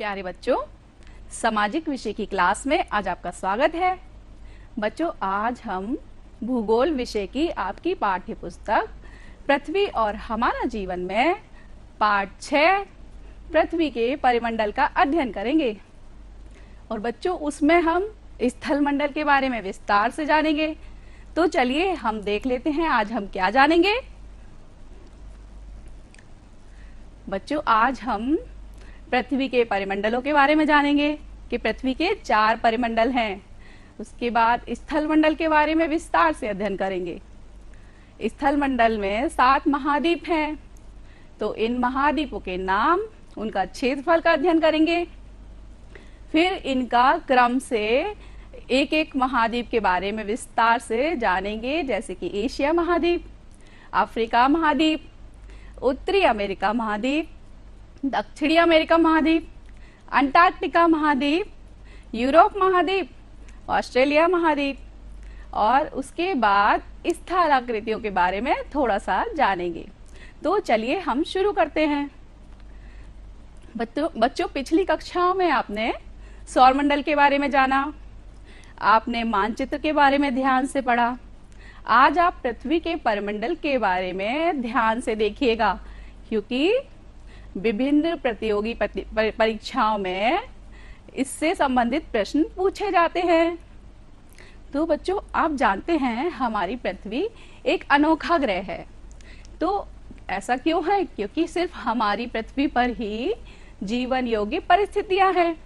प्यारे बच्चों, सामाजिक विषय की क्लास में आज आपका स्वागत है। बच्चों, आज हम भूगोल विषय की आपकी पाठ्य पुस्तक पृथ्वी और हमारा जीवन में पाठ 6 पृथ्वी के परिमंडल का अध्ययन करेंगे। और बच्चों, उसमें हम स्थल मंडल के बारे में विस्तार से जानेंगे। तो चलिए हम देख लेते हैं आज हम क्या जानेंगे। बच्चों, आज हम पृथ्वी के परिमंडलों के बारे में जानेंगे कि पृथ्वी के 4 परिमंडल हैं। उसके बाद स्थल मंडल के बारे में विस्तार से अध्ययन करेंगे। स्थल मंडल में 7 महाद्वीप हैं, तो इन महाद्वीपों के नाम, उनका क्षेत्रफल का अध्ययन करेंगे। फिर इनका क्रम से एक एक महाद्वीप के बारे में विस्तार से जानेंगे, जैसे कि एशिया महाद्वीप, अफ्रीका महाद्वीप, उत्तरी अमेरिका महाद्वीप, दक्षिणी अमेरिका महाद्वीप, अंटार्कटिका महाद्वीप, यूरोप महाद्वीप, ऑस्ट्रेलिया महाद्वीप, और उसके बाद स्थलाकृतियों के बारे में थोड़ा सा जानेंगे। तो चलिए हम शुरू करते हैं। बच्चों, पिछली कक्षाओं में आपने सौरमंडल के बारे में जाना, आपने मानचित्र के बारे में ध्यान से पढ़ा। आज आप पृथ्वी के परिमंडल के बारे में ध्यान से देखिएगा, क्योंकि विभिन्न प्रतियोगी परीक्षाओं में इससे संबंधित प्रश्न पूछे जाते हैं। तो बच्चों, आप जानते हैं हमारी पृथ्वी एक अनोखा ग्रह है। तो ऐसा क्यों है? क्योंकि सिर्फ हमारी पृथ्वी पर ही जीवन योग्य परिस्थितियां हैं।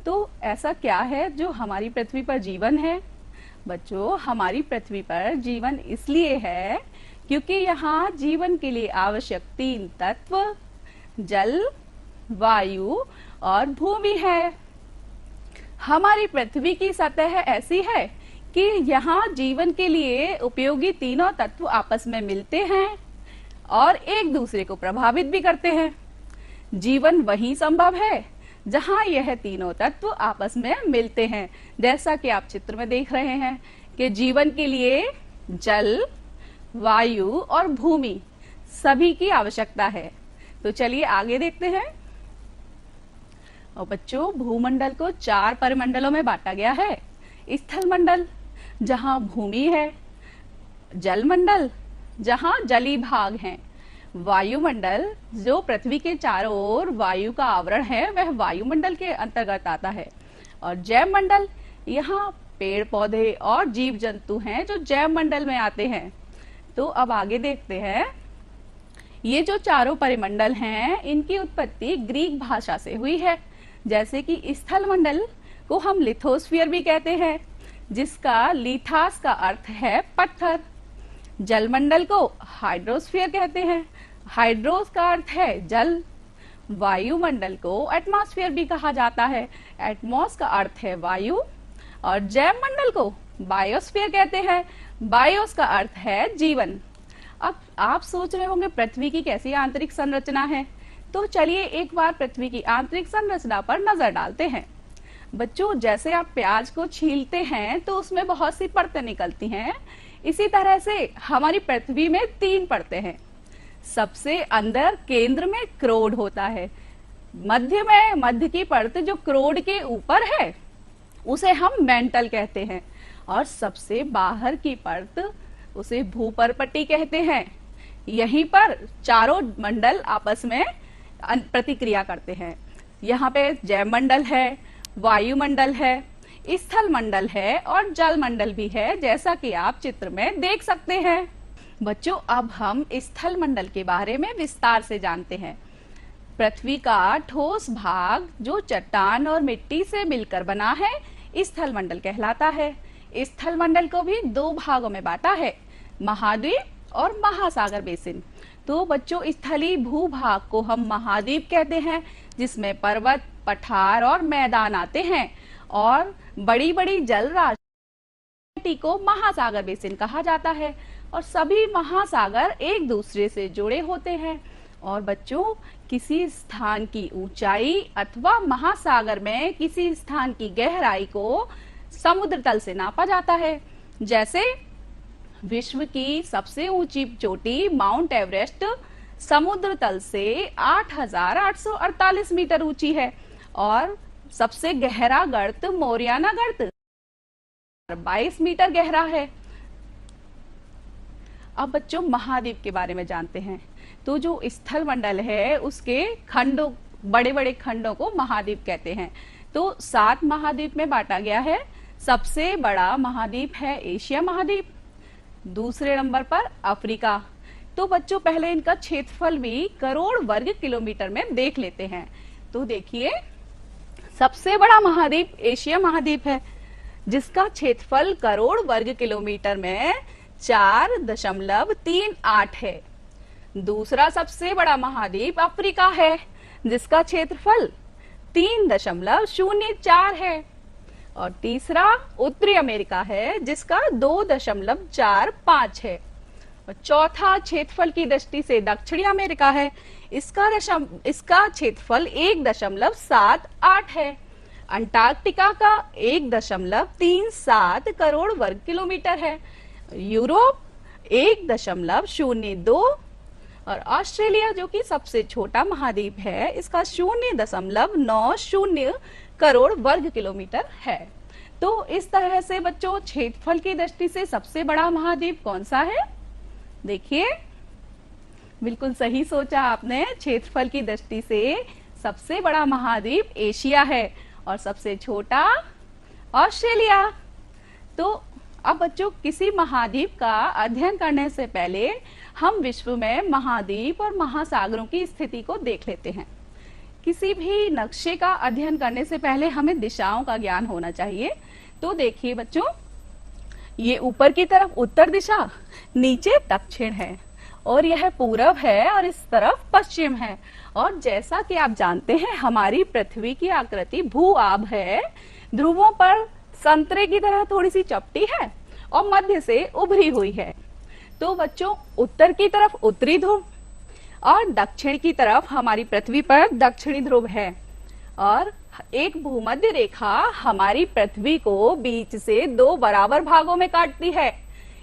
तो ऐसा क्या है जो हमारी पृथ्वी पर जीवन है? बच्चों, हमारी पृथ्वी पर जीवन इसलिए है क्योंकि यहाँ जीवन के लिए आवश्यक 3 तत्व जल, वायु और भूमि है। हमारी पृथ्वी की सतह ऐसी है कि यहाँ जीवन के लिए उपयोगी तीनों तत्व आपस में मिलते हैं और एक दूसरे को प्रभावित भी करते हैं। जीवन वहीं संभव है जहाँ यह तीनों तत्व आपस में मिलते हैं। जैसा कि आप चित्र में देख रहे हैं कि जीवन के लिए जल, वायु और भूमि सभी की आवश्यकता है। तो चलिए आगे देखते हैं। और बच्चों, भूमंडल को 4 परिमंडलों में बांटा गया है। स्थल मंडल, जहां भूमि है, जलमंडल, जहां जली भाग हैं, वायुमंडल, जो पृथ्वी के चारों ओर वायु का आवरण है, वह वायुमंडल के अंतर्गत आता है, और जैव मंडल, यहाँ पेड़ पौधे और जीव जंतु हैं जो जैव मंडल में आते हैं। तो अब आगे देखते हैं। ये जो चारों परिमंडल हैं, इनकी उत्पत्ति ग्रीक भाषा से हुई है। जैसे कि स्थल मंडल को हम लिथोस्फीयर भी कहते हैं, जिसका लिथास का अर्थ है पत्थर। जलमंडल को हाइड्रोस्फीयर कहते हैं, हाइड्रोस का अर्थ है जल। वायुमंडल को एटमॉस्फेयर भी कहा जाता है, एटमॉस का अर्थ है वायु। और जैव मंडल को बायोस्फीयर कहते हैं, बायोस का अर्थ है जीवन। अब आप सोच रहे होंगे पृथ्वी की कैसी आंतरिक संरचना है। तो चलिए एक बार पृथ्वी की आंतरिक संरचना पर नजर डालते हैं। बच्चों, जैसे आप प्याज को छीलते हैं तो उसमें बहुत सी परतें निकलती हैं, इसी तरह से हमारी पृथ्वी में 3 परतें हैं। सबसे अंदर केंद्र में क्रोड होता है, मध्य में मध्य की परत जो क्रोड के ऊपर है उसे हम मेंटल कहते हैं, और सबसे बाहर की परत उसे भूपर्पटी कहते हैं। यहीं पर चारों मंडल आपस में प्रतिक्रिया करते हैं। यहाँ पे जैव मंडल है, वायुमंडल है, स्थल मंडल है और जल मंडल भी है, जैसा कि आप चित्र में देख सकते हैं। बच्चों, अब हम स्थल मंडल के बारे में विस्तार से जानते हैं। पृथ्वी का ठोस भाग जो चट्टान और मिट्टी से मिलकर बना है, स्थल मंडल कहलाता है। स्थल मंडल को भी 2 भागों में बांटा है, महाद्वीप और महासागर बेसिन। तो बच्चों, स्थलीय भूभाग को हम महाद्वीप कहते हैं, जिसमें पर्वत, पठार और मैदान आते हैं, और बड़ी बड़ी जल राशि को महासागर बेसिन कहा जाता है। और सभी महासागर एक दूसरे से जुड़े होते हैं। और बच्चों, किसी स्थान की ऊंचाई अथवा महासागर में किसी स्थान की गहराई को समुद्र तल से नापा जाता है। जैसे विश्व की सबसे ऊंची चोटी माउंट एवरेस्ट समुद्र तल से 8,848 मीटर ऊंची है, और सबसे गहरा गर्त मोरियाना गर्त 22 मीटर गहरा है। अब बच्चों महाद्वीप के बारे में जानते हैं। तो जो स्थल मंडल है उसके खंडों, बड़े बड़े खंडों को महाद्वीप कहते हैं। तो 7 महाद्वीप में बांटा गया है। सबसे बड़ा महाद्वीप है एशिया महाद्वीप, दूसरे नंबर पर अफ्रीका। तो बच्चों पहले इनका क्षेत्रफल भी करोड़ वर्ग किलोमीटर में देख लेते हैं। तो देखिए, सबसे बड़ा महाद्वीप एशिया महाद्वीप है, जिसका क्षेत्रफल करोड़ वर्ग किलोमीटर में 4.38 है। दूसरा सबसे बड़ा महाद्वीप अफ्रीका है, जिसका क्षेत्रफल 3.04 है। और तीसरा उत्तरी अमेरिका है, जिसका 2.45 है। और चौथा क्षेत्रफल की दृष्टि से दक्षिणी अमेरिका है, इसका क्षेत्रफल 1.78 है। अंटार्कटिका का 1.37 करोड़ वर्ग किलोमीटर है। यूरोप 1.02 और ऑस्ट्रेलिया जो कि सबसे छोटा महाद्वीप है, इसका 0.90 करोड़ वर्ग किलोमीटर है। तो इस तरह से बच्चों क्षेत्रफल की दृष्टि से सबसे बड़ा महाद्वीप कौन सा है? देखिए, बिल्कुल सही सोचा आपने। क्षेत्रफल की दृष्टि से सबसे बड़ा महाद्वीप एशिया है और सबसे छोटा ऑस्ट्रेलिया। तो अब बच्चों किसी महाद्वीप का अध्ययन करने से पहले हम विश्व में महाद्वीप और महासागरों की स्थिति को देख लेते हैं। किसी भी नक्शे का अध्ययन करने से पहले हमें दिशाओं का ज्ञान होना चाहिए। तो देखिए बच्चों, ये ऊपर की तरफ उत्तर दिशा, नीचे दक्षिण है, और यह पूरब है और इस तरफ पश्चिम है। और जैसा कि आप जानते हैं, हमारी पृथ्वी की आकृति भू आब है। ध्रुवों पर संतरे की तरह थोड़ी सी चपटी है और मध्य से उभरी हुई है। तो बच्चों, उत्तर की तरफ उत्तरी ध्रुव और दक्षिण की तरफ हमारी पृथ्वी पर दक्षिणी ध्रुव है। और एक भूमध्य रेखा हमारी पृथ्वी को बीच से 2 बराबर भागों में काटती है।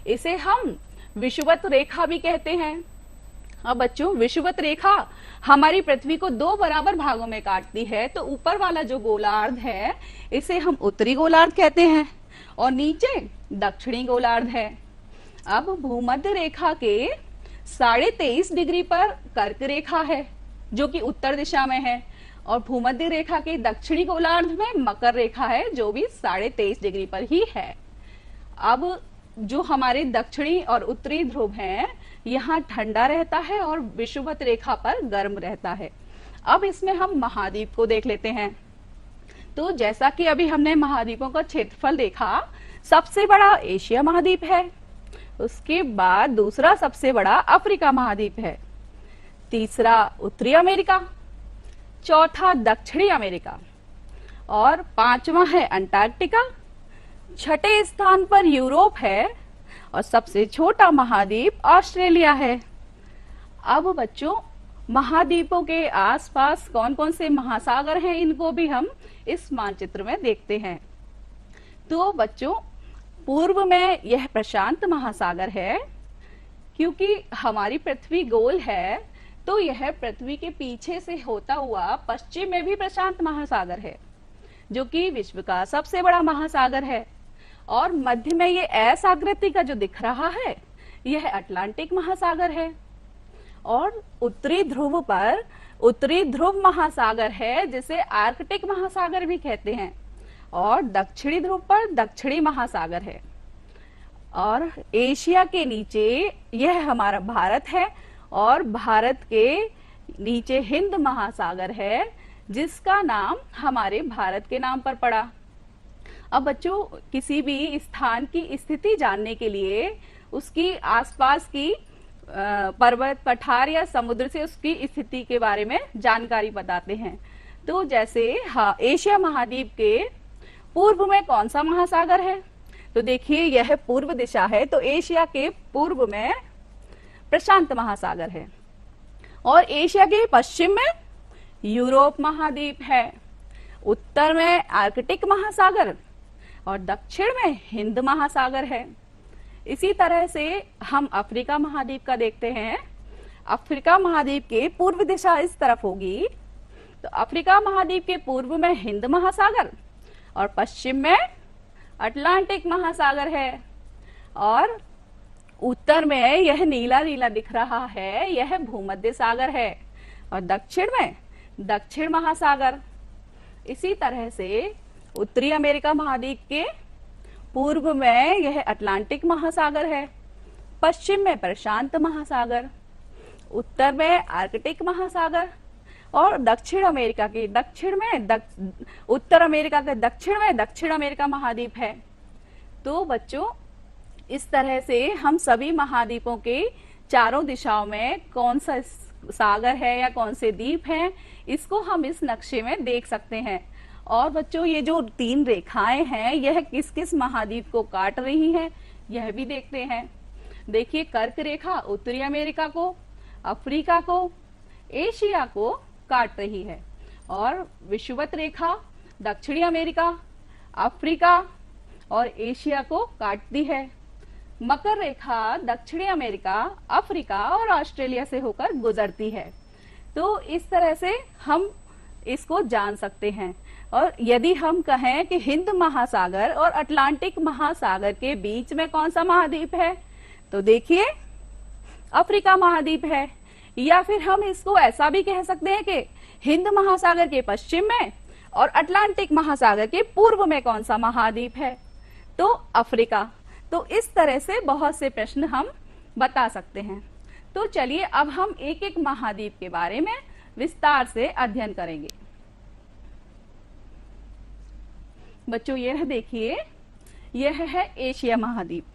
इसे हम विषुवत रेखा भी कहते हैं। अब बच्चों, विषुवत रेखा हमारी पृथ्वी को 2 बराबर भागों में काटती है। तो ऊपर वाला जो गोलार्ध है, इसे हम उत्तरी गोलार्ध कहते हैं और नीचे दक्षिणी गोलार्ध है। अब भूमध्य रेखा के 23.5 डिग्री पर कर्क रेखा है, जो कि उत्तर दिशा में है, और भूमध्य रेखा के दक्षिणी गोलार्ध में मकर रेखा है, जो भी 23.5 डिग्री पर ही है। अब जो हमारे दक्षिणी और उत्तरी ध्रुव हैं, यहाँ ठंडा रहता है और विषुवत रेखा पर गर्म रहता है। अब इसमें हम महाद्वीप को देख लेते हैं। तो जैसा कि अभी हमने महाद्वीपों का क्षेत्रफल देखा, सबसे बड़ा एशिया महाद्वीप है, उसके बाद दूसरा सबसे बड़ा अफ्रीका महाद्वीप है, तीसरा उत्तरी अमेरिका, चौथा दक्षिणी अमेरिका और 5वां है अंटार्कटिका, छठे स्थान पर यूरोप है और सबसे छोटा महाद्वीप ऑस्ट्रेलिया है। अब बच्चों, महाद्वीपों के आसपास कौन कौन से महासागर हैं, इनको भी हम इस मानचित्र में देखते हैं। तो बच्चों, पूर्व में यह प्रशांत महासागर है। क्योंकि हमारी पृथ्वी गोल है, तो यह पृथ्वी के पीछे से होता हुआ पश्चिम में भी प्रशांत महासागर है, जो कि विश्व का सबसे बड़ा महासागर है। और मध्य में ये एस आकृति का जो दिख रहा है, यह अटलांटिक महासागर है। और उत्तरी ध्रुव पर उत्तरी ध्रुव महासागर है, जिसे आर्कटिक महासागर भी कहते हैं। और दक्षिणी ध्रुव पर दक्षिणी महासागर है। और एशिया के नीचे यह हमारा भारत है, और भारत के नीचे हिंद महासागर है, जिसका नाम हमारे भारत के नाम पर पड़ा। अब बच्चों, किसी भी स्थान की स्थिति जानने के लिए उसकी आसपास की पर्वत, पठार या समुद्र से उसकी स्थिति के बारे में जानकारी बताते हैं। तो जैसे एशिया महाद्वीप के पूर्व में कौन सा महासागर है? तो देखिए, यह पूर्व दिशा है, तो एशिया के पूर्व में प्रशांत महासागर है। और एशिया के पश्चिम में यूरोप महाद्वीप है, उत्तर में आर्कटिक महासागर और दक्षिण में हिंद महासागर है। इसी तरह से हम अफ्रीका महाद्वीप का देखते हैं। अफ्रीका महाद्वीप के पूर्व दिशा इस तरफ होगी, तो अफ्रीका महाद्वीप के पूर्व में हिंद महासागर और पश्चिम में अटलांटिक महासागर है, और उत्तर में यह नीला नीला दिख रहा है, यह भूमध्य सागर है, और दक्षिण में दक्षिण महासागर। इसी तरह से उत्तरी अमेरिका महाद्वीप के पूर्व में यह अटलांटिक महासागर है, पश्चिम में प्रशांत महासागर, उत्तर में आर्कटिक महासागर, और दक्षिण अमेरिका के दक्षिण में उत्तर अमेरिका के दक्षिण में दक्षिण अमेरिका महाद्वीप है। तो बच्चों, इस तरह से हम सभी महाद्वीपों के चारों दिशाओं में कौन सा सागर है या कौन से द्वीप हैं, इसको हम इस नक्शे में देख सकते हैं। और बच्चों, ये जो 3 रेखाएं हैं, यह किस किस महाद्वीप को काट रही हैं, यह भी देखते हैं। देखिए, कर्क रेखा उत्तरी अमेरिका को, अफ्रीका को, एशिया को काट रही है, और विषुवत रेखा दक्षिणी अमेरिका, अफ्रीका और एशिया को काटती है। मकर रेखा दक्षिणी अमेरिका, अफ्रीका और ऑस्ट्रेलिया से होकर गुजरती है। तो इस तरह से हम इसको जान सकते हैं। और यदि हम कहें कि हिंद महासागर और अटलांटिक महासागर के बीच में कौन सा महाद्वीप है, तो देखिए अफ्रीका महाद्वीप है। या फिर हम इसको ऐसा भी कह सकते हैं कि हिंद महासागर के पश्चिम में और अटलांटिक महासागर के पूर्व में कौन सा महाद्वीप है, तो अफ्रीका। तो इस तरह से बहुत से प्रश्न हम बता सकते हैं। तो चलिए अब हम एक एक महाद्वीप के बारे में विस्तार से अध्ययन करेंगे। बच्चों, यह देखिए, यह है एशिया महाद्वीप।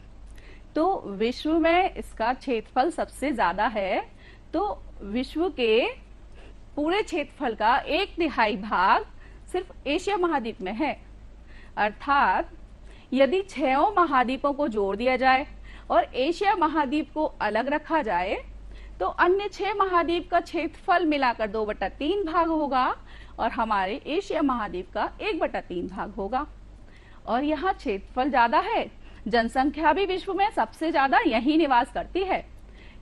तो विश्व में इसका क्षेत्रफल सबसे ज्यादा है। तो विश्व के पूरे क्षेत्रफल का 1/3 भाग सिर्फ एशिया महाद्वीप में है। अर्थात यदि 6 महाद्वीपों को जोड़ दिया जाए और एशिया महाद्वीप को अलग रखा जाए, तो अन्य 6 महाद्वीप का क्षेत्रफल मिलाकर 2/3 भाग होगा और हमारे एशिया महाद्वीप का 1/3 भाग होगा। और यहाँ क्षेत्रफल ज्यादा है, जनसंख्या भी विश्व में सबसे ज्यादा यही निवास करती है।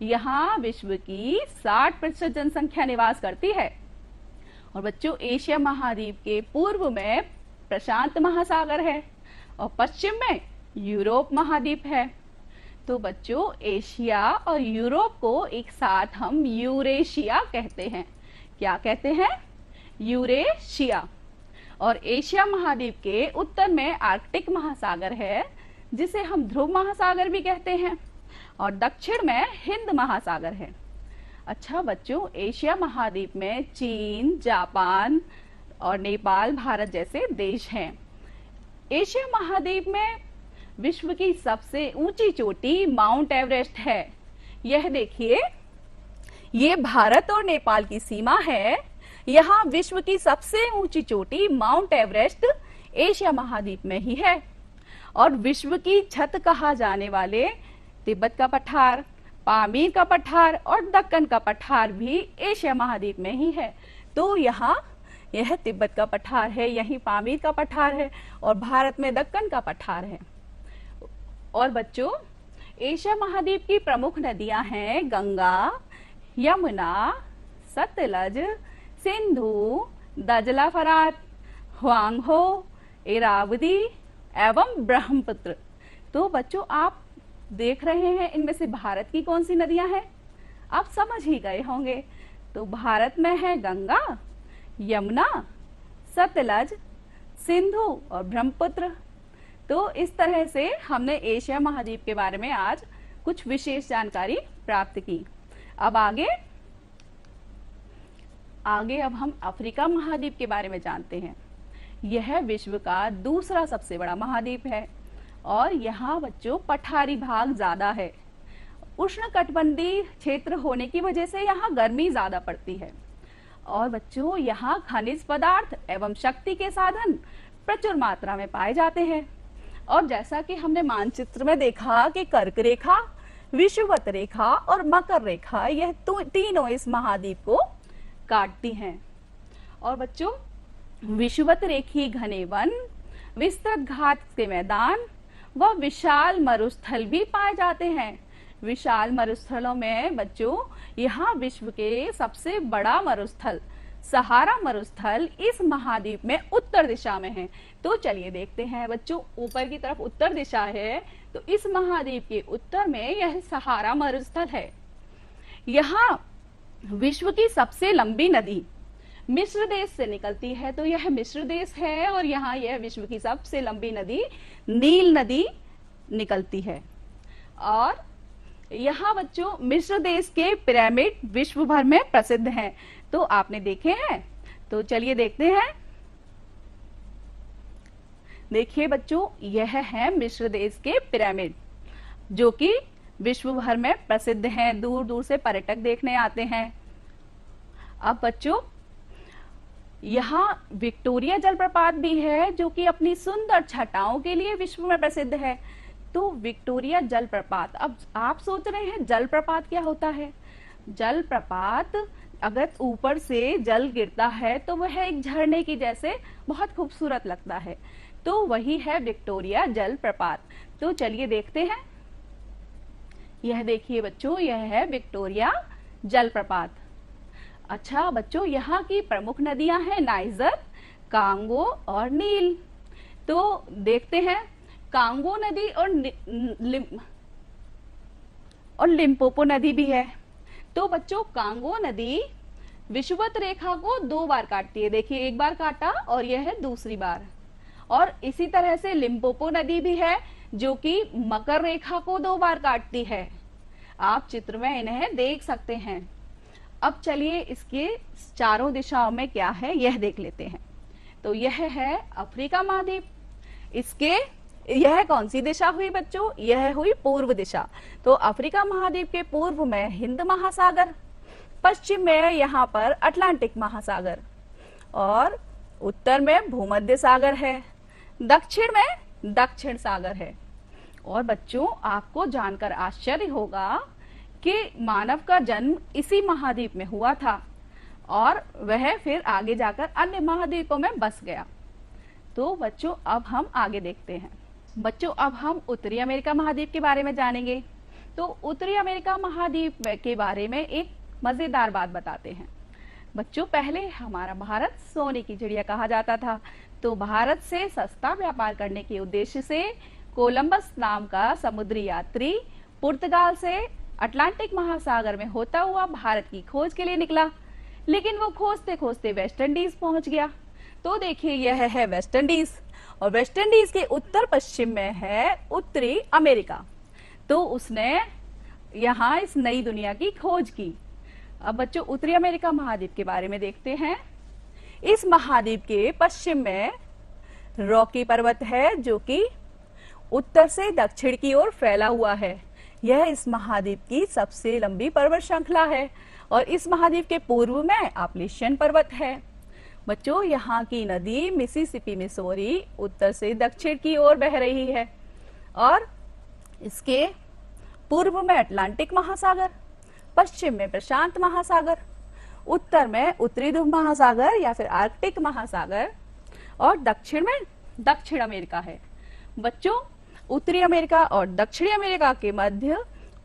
यहाँ विश्व की 60% जनसंख्या निवास करती है। और बच्चों, एशिया महाद्वीप के पूर्व में प्रशांत महासागर है और पश्चिम में यूरोप महाद्वीप है। तो बच्चों, एशिया और यूरोप को एक साथ हम यूरेशिया कहते हैं। क्या कहते हैं? यूरेशिया। और एशिया महाद्वीप के उत्तर में आर्कटिक महासागर है, जिसे हम ध्रुव महासागर भी कहते हैं, और दक्षिण में हिंद महासागर है। अच्छा बच्चों, एशिया महाद्वीप में चीन, जापान और नेपाल, भारत जैसे देश हैं। एशिया महाद्वीप में विश्व की सबसे ऊंची चोटी माउंट एवरेस्ट है। यह देखिए, ये भारत और नेपाल की सीमा है। यहाँ विश्व की सबसे ऊंची चोटी माउंट एवरेस्ट एशिया महाद्वीप में ही है। और विश्व की छत कहा जाने वाले तिब्बत का पठार, पामीर का पठार और दक्कन का पठार भी एशिया महाद्वीप में ही है। तो यहाँ यह तिब्बत का पठार है, यही पामीर का पठार है, और भारत में दक्कन का पठार है। और बच्चों, एशिया महाद्वीप की प्रमुख नदियां हैं गंगा, यमुना, सतलज, सिंधु, दजला फरात, ह्वांगहो, इरावदी एवं ब्रह्मपुत्र। तो बच्चों, आप देख रहे हैं इनमें से भारत की कौन सी नदियां हैं? आप समझ ही गए होंगे। तो भारत में है गंगा, यमुना, सतलज, सिंधु और ब्रह्मपुत्र। तो इस तरह से हमने एशिया महाद्वीप के बारे में आज कुछ विशेष जानकारी प्राप्त की। अब आगे अब हम अफ्रीका महाद्वीप के बारे में जानते हैं। यह विश्व का दूसरा सबसे बड़ा महाद्वीप है और यहाँ बच्चों पठारी भाग ज्यादा है। उष्णकटिबंधीय क्षेत्र होने की वजह से यहाँ गर्मी ज्यादा पड़ती है। और बच्चों, यहाँ खनिज पदार्थ एवं शक्ति के साधन प्रचुर मात्रा में पाए जाते हैं। और जैसा कि हमने मानचित्र में देखा कि कर्क रेखा, विषुवत रेखा और मकर रेखा, यह तीनों इस महाद्वीप को काटती हैं। और बच्चों, विषुवत रेखीय घने वन, विस्तृत घास के मैदान व विशाल मरुस्थल भी पाए जाते हैं। विशाल मरुस्थलों में बच्चों, यहाँ विश्व के सबसे बड़ा मरुस्थल सहारा मरुस्थल इस महाद्वीप में उत्तर दिशा में है। तो चलिए देखते हैं बच्चों, ऊपर की तरफ उत्तर दिशा है, तो इस महाद्वीप के उत्तर में यह सहारा मरुस्थल है। यहाँ विश्व की सबसे लंबी नदी मिस्र देश से निकलती है, तो यह मिस्र देश है, और यहाँ यह विश्व की सबसे लंबी नदी नील नदी निकलती है। और यहाँ बच्चों मिस्र देश के पिरामिड विश्व भर में प्रसिद्ध हैं, तो आपने देखे हैं? तो चलिए देखते हैं। देखिए बच्चों, यह है मिस्र देश के पिरामिड जो कि विश्व भर में प्रसिद्ध हैं, दूर दूर से पर्यटक देखने आते हैं। अब बच्चों, यहाँ विक्टोरिया जलप्रपात भी है जो कि अपनी सुंदर छटाओं के लिए विश्व में प्रसिद्ध है। तो विक्टोरिया जलप्रपात, अब आप सोच रहे हैं जलप्रपात क्या होता है? जलप्रपात अगर ऊपर से जल गिरता है तो वह एक झरने की जैसे बहुत खूबसूरत लगता है, तो वही है विक्टोरिया जलप्रपात। तो चलिए देखते हैं। यह देखिए बच्चों, यह है विक्टोरिया जलप्रपात। अच्छा बच्चों, यहाँ की प्रमुख नदियां हैं नाइजर, कांगो और नील। तो देखते हैं, कांगो नदी और लिम्पोपो नदी भी है। तो बच्चों, कांगो नदी विषुवत रेखा को 2 बार काटती है। देखिए, एक बार काटा और यह है दूसरी बार। और इसी तरह से लिम्पोपो नदी भी है जो कि मकर रेखा को 2 बार काटती है। आप चित्र में इन्हें देख सकते हैं। अब चलिए इसके चारों दिशाओं में क्या है यह देख लेते हैं। तो यह है अफ्रीका महाद्वीप। इसके यह कौन सी दिशा हुई बच्चों? यह हुई पूर्व दिशा। तो अफ्रीका महाद्वीप के पूर्व में हिंद महासागर, पश्चिम में यहाँ पर अटलांटिक महासागर, और उत्तर में भूमध्य सागर है, दक्षिण में दक्षिण सागर है। और बच्चों, आपको जानकर आश्चर्य होगा कि मानव का जन्म इसी महाद्वीप में हुआ था और वह फिर आगे जाकर अन्य महाद्वीपों में बस गया। तो बच्चों, अब हम आगे देखते हैं। बच्चों, अब हम उत्तरी अमेरिका महाद्वीप के बारे में जानेंगे। तो उत्तरी अमेरिका महाद्वीप के बारे में एक मजेदार बात बताते हैं। बच्चों, पहले हमारा भारत सोने की चिड़िया कहा जाता था। तो भारत से सस्ता व्यापार करने के उद्देश्य से कोलंबस नाम का समुद्री यात्री पुर्तगाल से अटलांटिक महासागर में होता हुआ भारत की खोज के लिए निकला, लेकिन वो खोजते खोजते वेस्ट इंडीज पहुंच गया। तो देखिए, यह है वेस्ट इंडीज, और वेस्ट इंडीज के उत्तर पश्चिम में है उत्तरी अमेरिका। तो उसने यहाँ इस नई दुनिया की खोज की। अब बच्चों, उत्तरी अमेरिका महाद्वीप के बारे में देखते हैं। इस महाद्वीप के पश्चिम में रॉकी पर्वत है जो कि उत्तर से दक्षिण की ओर फैला हुआ है। यह इस महाद्वीप की सबसे लंबी पर्वत श्रृंखला है। और इस महाद्वीप के पूर्व में एप्पलेशियन पर्वत है। बच्चों, यहाँ की नदी मिसिसिपी मिसौरी उत्तर से दक्षिण की ओर बह रही है, और इसके पूर्व में अटलांटिक महासागर, पश्चिम में प्रशांत महासागर, उत्तर में उत्तरी ध्रुव महासागर या फिर आर्कटिक महासागर, और दक्षिण में दक्षिण अमेरिका है। बच्चों, उत्तरी अमेरिका और दक्षिणी अमेरिका के मध्य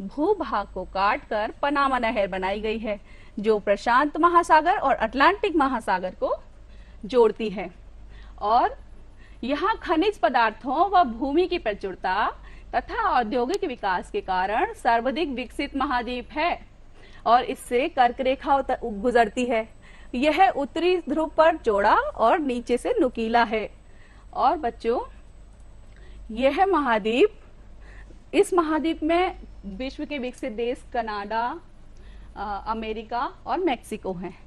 भूभाग को काटकर पनामा नहर बनाई गई है जो प्रशांत महासागर और अटलांटिक महासागर को जोड़ती है। और यहाँ खनिज पदार्थों व भूमि की प्रचुरता तथा औद्योगिक विकास के कारण सर्वाधिक विकसित महाद्वीप है, और इससे कर्क रेखा गुजरती है। यह उत्तरी ध्रुव पर चौड़ा और नीचे से नुकीला है। और बच्चों, यह महाद्वीप, इस महाद्वीप में विश्व के विकसित देश कनाडा, अमेरिका और मेक्सिको हैं।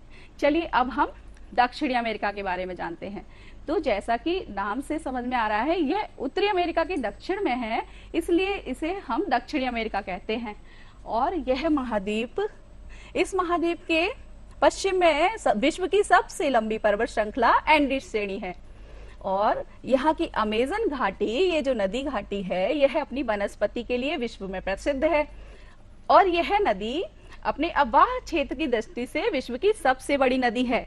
चलिए अब हम दक्षिणी अमेरिका के बारे में जानते हैं। तो जैसा कि नाम से समझ में आ रहा है, यह उत्तरी अमेरिका के दक्षिण में है, इसलिए इसे हम दक्षिणी अमेरिका कहते हैं। और यह महाद्वीप, इस महाद्वीप के पश्चिम में विश्व की सबसे लंबी पर्वत श्रृंखला एंडीज श्रेणी है। और यहाँ की अमेजन घाटी, ये जो नदी घाटी है, यह अपनी वनस्पति के लिए विश्व में प्रसिद्ध है। और यह नदी अपने अवाह क्षेत्र की दृष्टि से विश्व की सबसे बड़ी नदी है।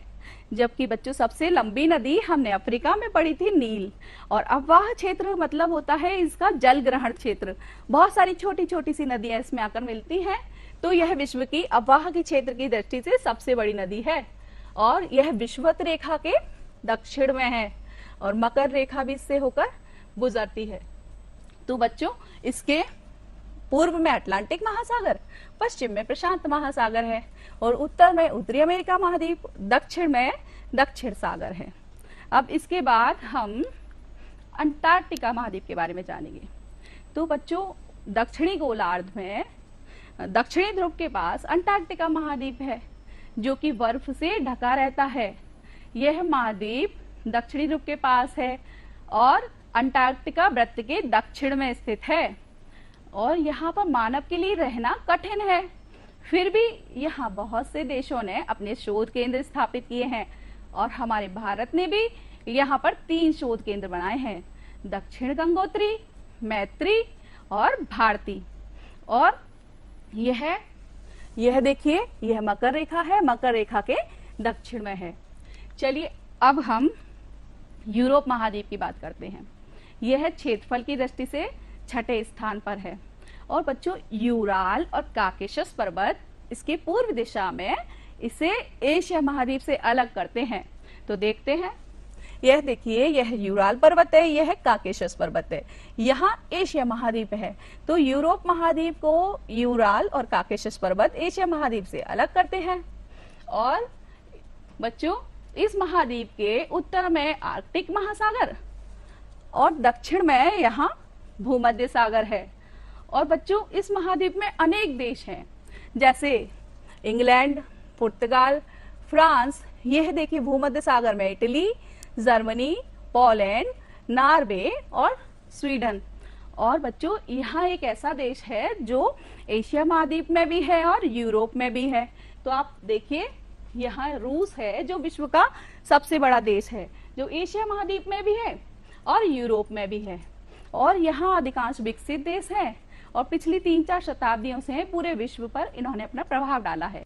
जबकि बच्चों, सबसे लंबी नदी हमने अफ्रीका में पढ़ी थी, नील। और अवाह क्षेत्र मतलब होता है इसका जल ग्रहण क्षेत्र। बहुत सारी छोटी छोटी सी नदियां इसमें आकर मिलती हैं, तो यह विश्व की अवाह के क्षेत्र की दृष्टि से सबसे बड़ी नदी है। और यह विषुवत रेखा के दक्षिण में है और मकर रेखा भी इससे होकर गुजरती है। तो बच्चों, इसके पूर्व में अटलांटिक महासागर, पश्चिम में प्रशांत महासागर है और उत्तर में उत्तरी अमेरिका महाद्वीप, दक्षिण में दक्षिण सागर है। अब इसके बाद हम अंटार्कटिका महाद्वीप के बारे में जानेंगे। तो बच्चों, दक्षिणी गोलार्ध में दक्षिणी ध्रुव के पास अंटार्कटिका महाद्वीप है जो कि बर्फ से ढका रहता है। यह महाद्वीप दक्षिणी ध्रुव के पास है और अंटार्कटिका वृत्त के दक्षिण में स्थित है और यहाँ पर मानव के लिए रहना कठिन है। फिर भी यहाँ बहुत से देशों ने अपने शोध केंद्र स्थापित किए हैं और हमारे भारत ने भी यहाँ पर 3 शोध केंद्र बनाए हैं, दक्षिण गंगोत्री, मैत्री और भारती। और यह देखिए, यह मकर रेखा है, मकर रेखा के दक्षिण में है। चलिए अब हम यूरोप महाद्वीप की बात करते हैं। यह क्षेत्रफल की दृष्टि से 6ठे स्थान पर है और बच्चों, यूराल और काकेशस पर्वत इसके पूर्व दिशा में इसे एशिया महाद्वीप से अलग करते हैं। तो देखते हैं, यह देखिए, यह यूराल पर्वत है, यह काकेशस पर्वत है, यहाँ एशिया महाद्वीप है। तो यूरोप महाद्वीप को यूराल और काकेशस पर्वत एशिया महाद्वीप से अलग करते हैं। और बच्चों, इस महाद्वीप के उत्तर में आर्कटिक महासागर और दक्षिण में यहाँ भूमध्य सागर है। और बच्चों, इस महाद्वीप में अनेक देश हैं, जैसे इंग्लैंड, पुर्तगाल, फ्रांस। यह देखिए, भूमध्य सागर में इटली, जर्मनी, पोलैंड, नॉर्वे और स्वीडन। और बच्चों, यहाँ एक ऐसा देश है जो एशिया महाद्वीप में भी है और यूरोप में भी है। तो आप देखिए, यहाँ रूस है जो विश्व का सबसे बड़ा देश है, जो एशिया महाद्वीप में भी है और यूरोप में भी है। और यहाँ अधिकांश विकसित देश हैं और पिछली 3-4 शताब्दियों से पूरे विश्व पर इन्होंने अपना प्रभाव डाला है।